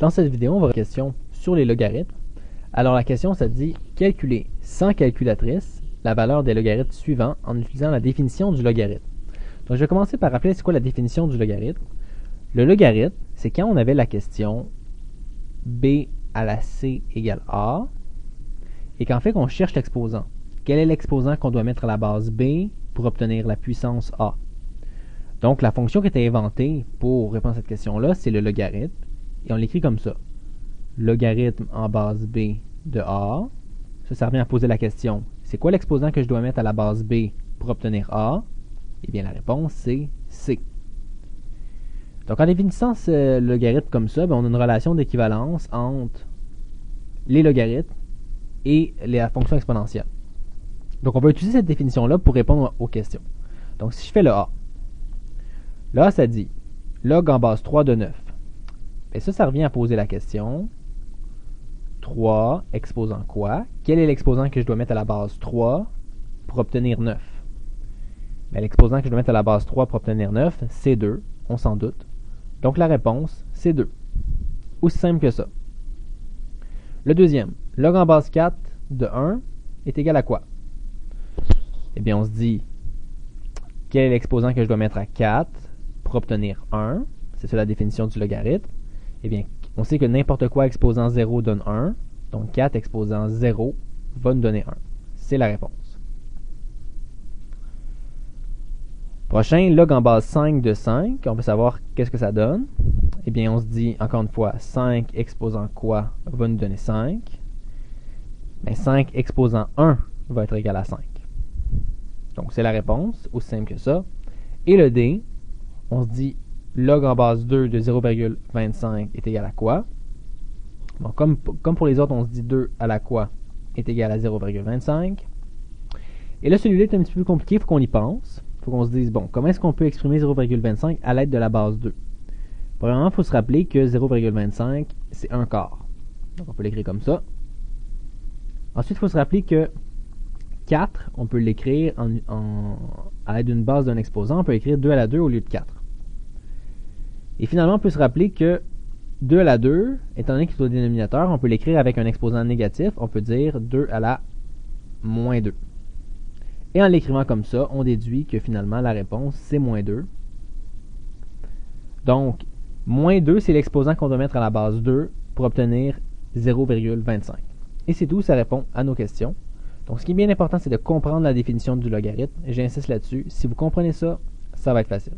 Dans cette vidéo, on va voir une question sur les logarithmes. Alors la question, ça dit calculer sans calculatrice la valeur des logarithmes suivants en utilisant la définition du logarithme. Donc je vais commencer par rappeler c'est quoi la définition du logarithme. Le logarithme, c'est quand on avait la question b à la c égale a et qu'en fait on cherche l'exposant. Quel est l'exposant qu'on doit mettre à la base b pour obtenir la puissance a? Donc la fonction qui a été inventée pour répondre à cette question-là, c'est le logarithme. Et on l'écrit comme ça. Logarithme en base b de a. Ça revient à poser la question. C'est quoi l'exposant que je dois mettre à la base b pour obtenir a? Eh bien, la réponse, c'est c. Donc, en définissant ce logarithme comme ça, on a une relation d'équivalence entre les logarithmes et la fonction exponentielle. Donc, on va utiliser cette définition-là pour répondre aux questions. Donc, si je fais le a, là, ça dit log en base 3 de 9. Et ça revient à poser la question. 3 exposant quoi? Quel est l'exposant que je dois mettre à la base 3 pour obtenir 9? Bien, l'exposant que je dois mettre à la base 3 pour obtenir 9, c'est 2. On s'en doute. Donc la réponse, c'est 2. Aussi simple que ça. Le deuxième, log en base 4 de 1 est égal à quoi? Eh bien, on se dit, quel est l'exposant que je dois mettre à 4 pour obtenir 1? C'est ça la définition du logarithme. Eh bien, on sait que n'importe quoi exposant 0 donne 1. Donc 4 exposant 0 va nous donner 1. C'est la réponse. Prochain, log en base 5 de 5. On veut savoir qu'est-ce que ça donne. Eh bien, on se dit, encore une fois, 5 exposant quoi va nous donner 5. Mais 5 exposant 1 va être égal à 5. Donc, c'est la réponse, aussi simple que ça. Et le D, on se dit, log en base 2 de 0,25 est égal à quoi? Bon, comme pour les autres, on se dit 2 à la quoi est égal à 0,25. Et là, celui-là est un petit peu plus compliqué, il faut qu'on y pense. Il faut qu'on se dise, bon, comment est-ce qu'on peut exprimer 0,25 à l'aide de la base 2? Premièrement, il faut se rappeler que 0,25, c'est 1 quart. Donc, on peut l'écrire comme ça. Ensuite, il faut se rappeler que 4, on peut l'écrire à l'aide d'une base d'un exposant. On peut écrire 2 à la 2 au lieu de 4. Et finalement, on peut se rappeler que 2 à la 2, étant donné qu'il est au dénominateur, on peut l'écrire avec un exposant négatif. On peut dire 2 à la moins 2. Et en l'écrivant comme ça, on déduit que finalement, la réponse, c'est moins 2. Donc, moins 2, c'est l'exposant qu'on doit mettre à la base 2 pour obtenir 0,25. Et c'est tout, ça répond à nos questions. Donc, ce qui est bien important, c'est de comprendre la définition du logarithme. Et j'insiste là-dessus. Si vous comprenez ça, ça va être facile.